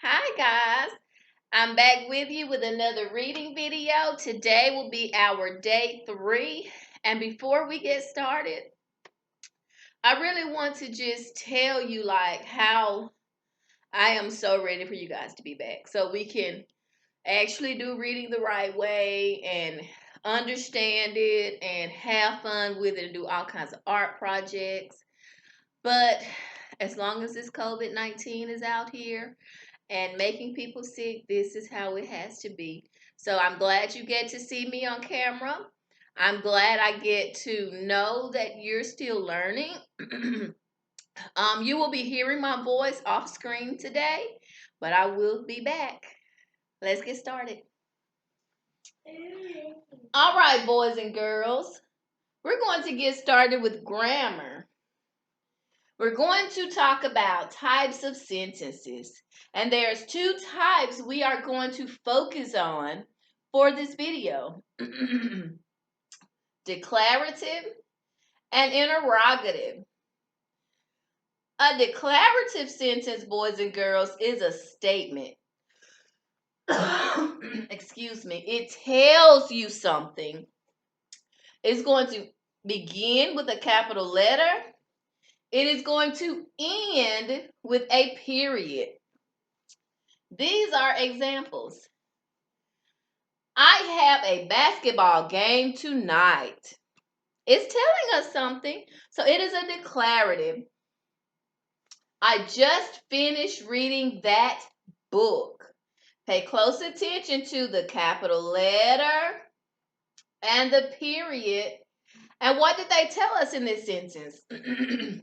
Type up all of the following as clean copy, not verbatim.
Hi guys, I'm back with you with another reading video. Today will be our day 3. And before we get started, I really want to just tell you like how I am so ready for you guys to be back so we can actually do reading the right way and understand it and have fun with it and do all kinds of art projects. But as long as this COVID-19 is out here, and making people sick, this is how it has to be. So I'm glad you get to see me on camera. I'm glad I get to know that you're still learning. You will be hearing my voice off screen today, but I will be back. Let's get started. All right, boys and girls, we're going to get started with grammar. We're going to talk about types of sentences. And there's 2 types we are going to focus on for this video. Declarative and interrogative. A declarative sentence, boys and girls, is a statement. Excuse me. It tells you something. It's going to begin with a capital letter. It is going to end with a period. These are examples. I have a basketball game tonight. It's telling us something. So it is a declarative. I just finished reading that book. Pay close attention to the capital letter and the period. And what did they tell us in this sentence?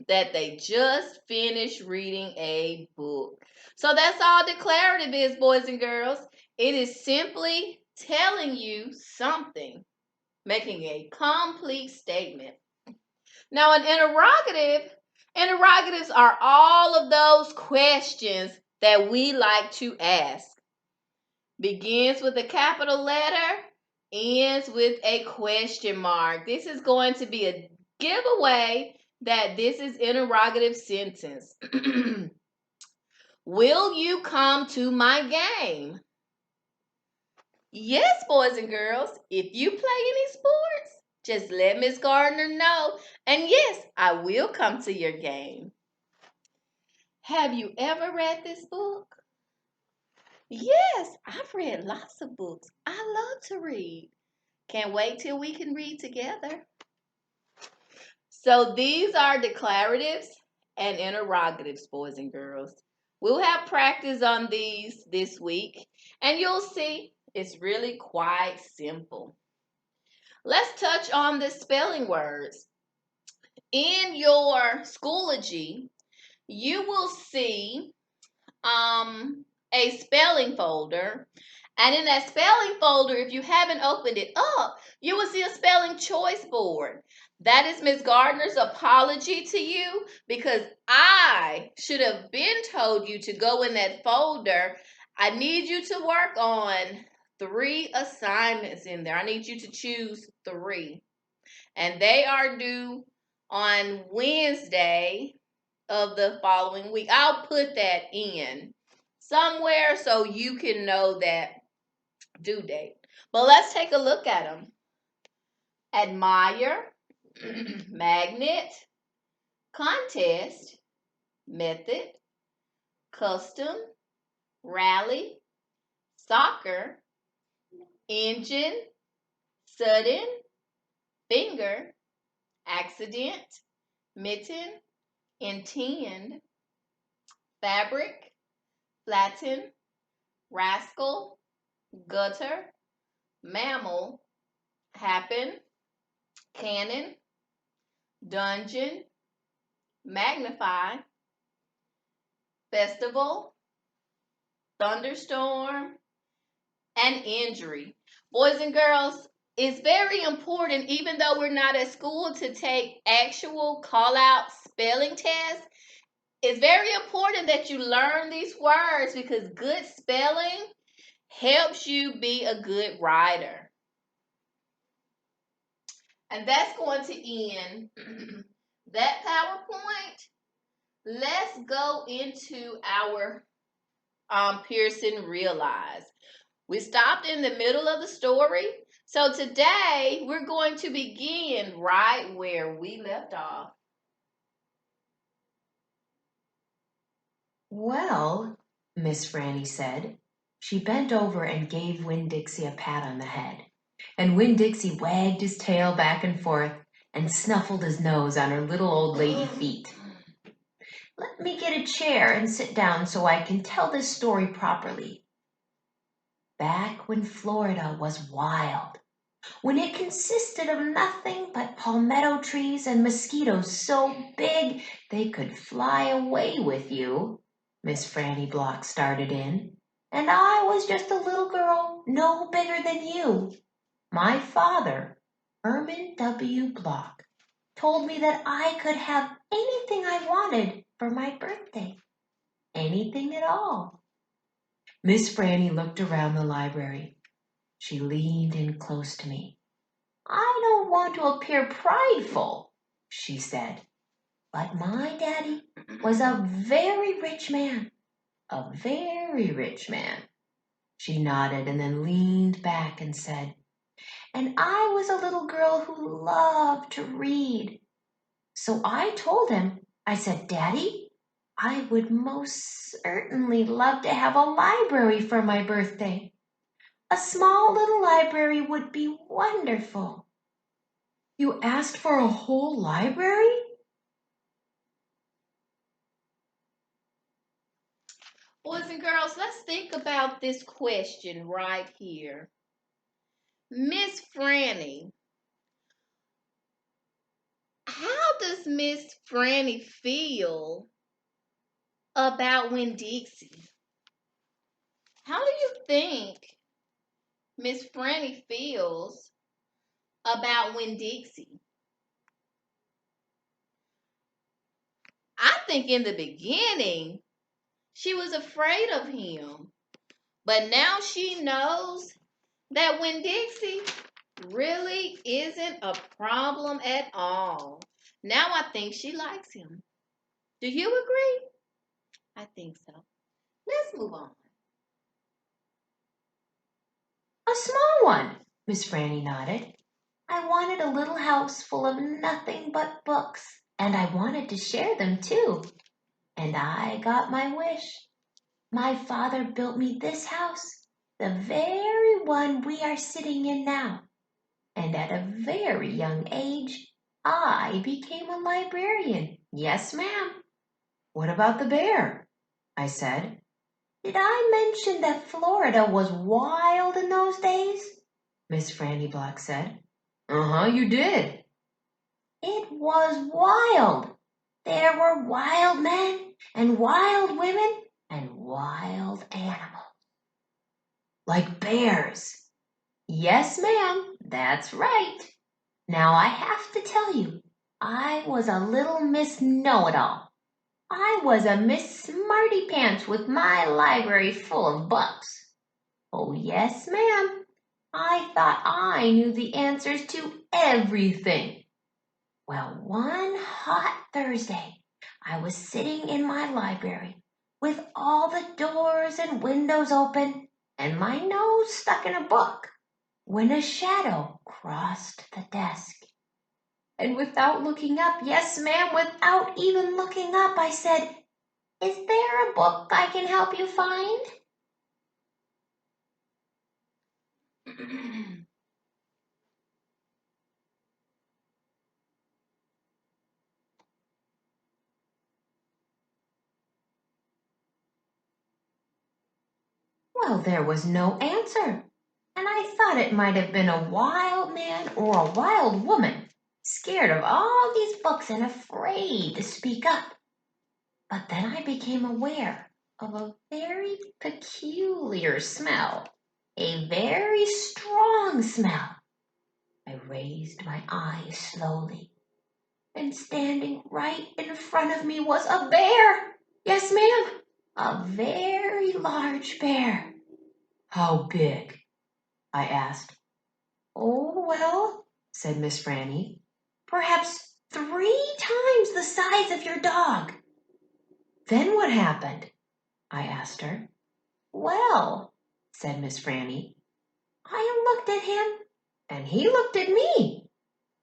That they just finished reading a book. So that's all declarative is, boys and girls. It is simply telling you something, making a complete statement. Now, an interrogatives are all of those questions that we like to ask. Begins with a capital letter, ends with a question mark. This is going to be a giveaway that this is interrogative sentence. Will you come to my game? Yes, boys and girls. If you play any sports, just let Miss Gardner know. And yes, I will come to your game. Have you ever read this book? Yes, I've read lots of books. I love to read. Can't wait till we can read together. So these are declaratives and interrogatives, boys and girls. We'll have practice on these this week, and you'll see it's really quite simple. Let's touch on the spelling words. In your Schoology, you will see a spelling folder. And in that spelling folder, if you haven't opened it up, you will see a spelling choice board. That is Miss Gardner's apology to you because I should have been told you to go in that folder. I need you to work on 3 assignments in there. I need you to choose 3. And they are due on Wednesday of the following week. I'll put that in somewhere so you can know that due date. But let's take a look at them. Admire, magnet, contest, method, custom, rally, soccer, engine, sudden, finger, accident, mitten, intend, fabric, flatten, rascal, gutter, mammal, happen, cannon, dungeon, magnify, festival, thunderstorm, and injury. Boys and girls, it's very important, even though we're not at school, to take actual call out spelling tests. It's very important that you learn these words because good spelling helps you be a good writer. And that's going to end that PowerPoint. Let's go into our Pearson realized. We stopped in the middle of the story. So today we're going to begin right where we left off. Well, Miss Franny said. She bent over and gave Winn-Dixie a pat on the head. And Winn-Dixie wagged his tail back and forth and snuffled his nose on her little old lady feet. Let me get a chair and sit down so I can tell this story properly. Back when Florida was wild, when it consisted of nothing but palmetto trees and mosquitoes so big they could fly away with you, Miss Franny Block started in, and I was just a little girl no bigger than you. My father, Herman W. Block, told me that I could have anything I wanted for my birthday. Anything at all. Miss Franny looked around the library. She leaned in close to me. I don't want to appear prideful, she said, but my daddy was a very rich man. A very rich man. She nodded and then leaned back and said, and I was a little girl who loved to read. So I told him, I said, Daddy, I would most certainly love to have a library for my birthday. A small little library would be wonderful. You asked for a whole library? Boys and girls, let's think about this question right here. Miss Franny, how does Miss Franny feel about Winn-Dixie? How do you think Miss Franny feels about Winn-Dixie? I think in the beginning she was afraid of him, but now she knows that Winn-Dixie really isn't a problem at all. Now I think she likes him. Do you agree? I think so. Let's move on. A small one, Miss Franny nodded. I wanted a little house full of nothing but books, and I wanted to share them too. And I got my wish. My father built me this house, the very one we are sitting in now. And at a very young age, I became a librarian. Yes, ma'am. What about the bear? I said. Did I mention that Florida was wild in those days? Miss Franny Block said. Uh-huh, you did. It was wild. There were wild men and wild women and wild animals. Like bears. Yes, ma'am, that's right. Now I have to tell you, I was a little Miss Know-it-all. I was a Miss Smarty Pants with my library full of books. Oh, yes, ma'am. I thought I knew the answers to everything. Well, one hot Thursday, I was sitting in my library with all the doors and windows open and my nose stuck in a book when a shadow crossed the desk. And without looking up, yes, ma'am, without even looking up, I said, is there a book I can help you find? Well, there was no answer, and I thought it might have been a wild man or a wild woman, scared of all these books and afraid to speak up. But then I became aware of a very peculiar smell, a very strong smell. I raised my eyes slowly, and standing right in front of me was a bear. Yes, ma'am, a very large bear. How big? I asked. Oh, well, said Miss Franny, perhaps 3 times the size of your dog. Then what happened? I asked her. Well, said Miss Franny, I looked at him, and he looked at me.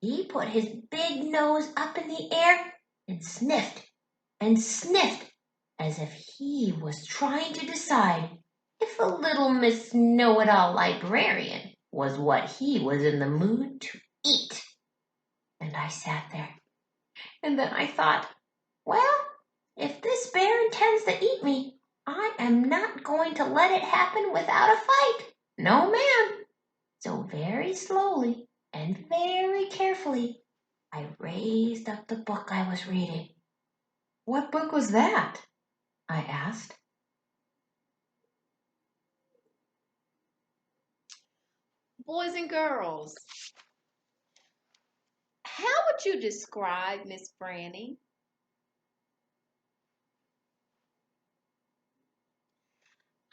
He put his big nose up in the air and sniffed as if he was trying to decide if a little Miss Know-it-all librarian was what he was in the mood to eat. And I sat there. And then I thought, well, if this bear intends to eat me, I am not going to let it happen without a fight. No, ma'am. So very slowly and very carefully, I raised up the book I was reading. What book was that? I asked. Boys and girls, how would you describe Miss Franny?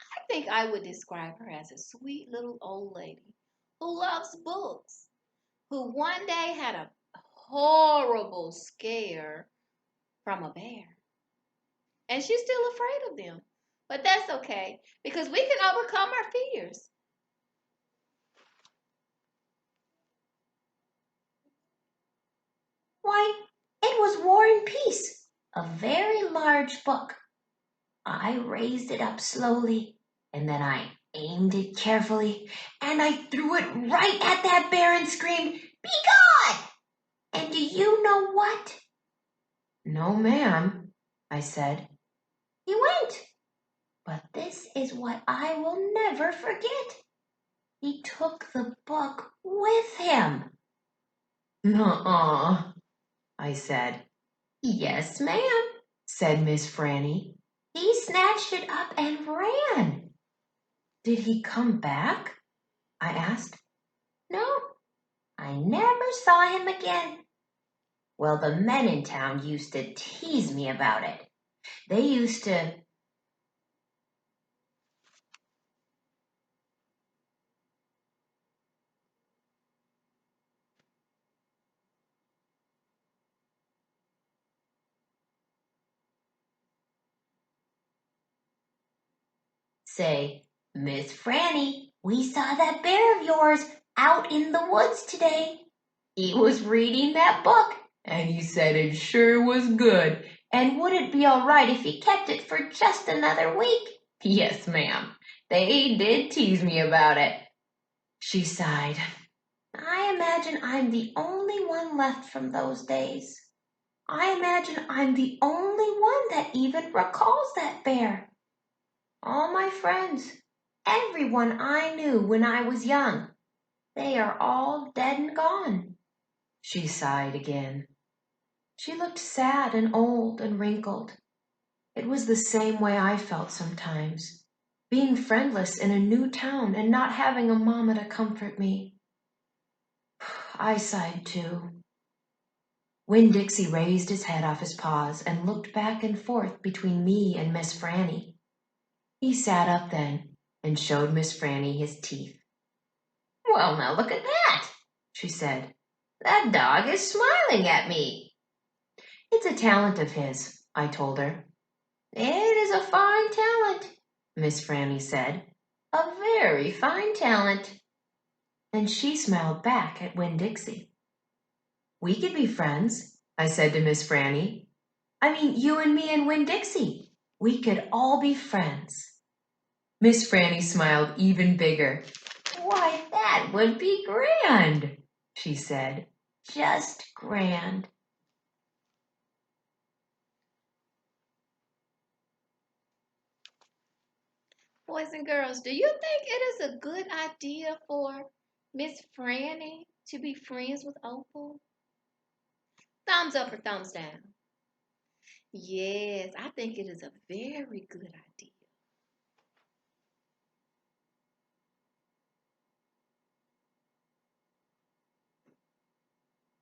I think I would describe her as a sweet little old lady who loves books, who one day had a horrible scare from a bear. And she's still afraid of them. But that's okay because we can overcome our fears. Why, it was War and Peace, a very large book. I raised it up slowly, and then I aimed it carefully, and I threw it right at that bear and screamed, "Be gone!" And do you know what? No, ma'am, I said. He went. But this is what I will never forget. He took the book with him. Nuh-uh, I said. Yes, ma'am, said Miss Franny. He snatched it up and ran. Did he come back? I asked. No, I never saw him again. Well, the men in town used to tease me about it. They used to say, Miss Franny, we saw that bear of yours out in the woods today. He was reading that book, and he said it sure was good, and would it be all right if he kept it for just another week? Yes, ma'am. They did tease me about it. She sighed. I imagine I'm the only one left from those days. I imagine I'm the only one that even recalls that bear. All my friends, everyone I knew when I was young, they are all dead and gone. She sighed again. She looked sad and old and wrinkled. It was the same way I felt sometimes, being friendless in a new town and not having a mama to comfort me. I sighed too. Winn-Dixie raised his head off his paws and looked back and forth between me and Miss Franny. He sat up then and showed Miss Franny his teeth. Well, now look at that, she said. That dog is smiling at me. It's a talent of his, I told her. It is a fine talent, Miss Franny said. A very fine talent. And she smiled back at Winn-Dixie. We could be friends, I said to Miss Franny. I mean, you and me and Winn-Dixie. We could all be friends. Miss Franny smiled even bigger. Why, that would be grand, she said. Just grand. Boys and girls, do you think it is a good idea for Miss Franny to be friends with Opal? Thumbs up or thumbs down? Yes, I think it is a very good idea.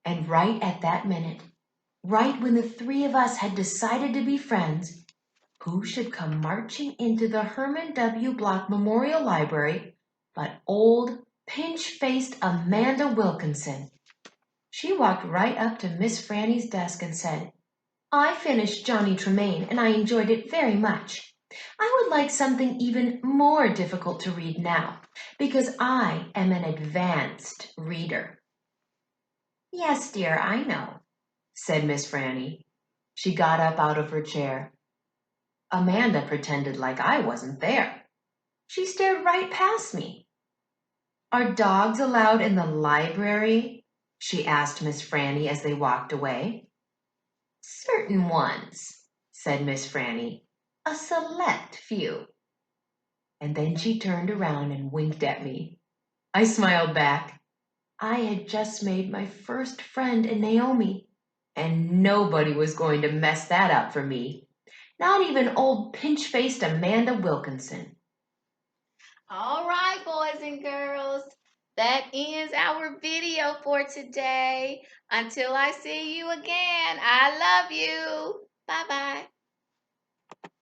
And right at that minute, right when the three of us had decided to be friends, who should come marching into the Herman W. Block Memorial Library but old, pinch-faced Amanda Wilkinson. She walked right up to Miss Franny's desk and said, I finished Johnny Tremain and I enjoyed it very much. I would like something even more difficult to read now, because I am an advanced reader. Yes, dear, I know, said Miss Franny. She got up out of her chair. Amanda pretended like I wasn't there. She stared right past me. Are dogs allowed in the library? She asked Miss Franny as they walked away. Certain ones, said Miss Franny. A select few. And then she turned around and winked at me. I smiled back. I had just made my first friend in Naomi, and nobody was going to mess that up for me. Not even old pinch-faced Amanda Wilkinson. All right, boys and girls, that ends our video for today. Until I see you again, I love you. Bye-bye.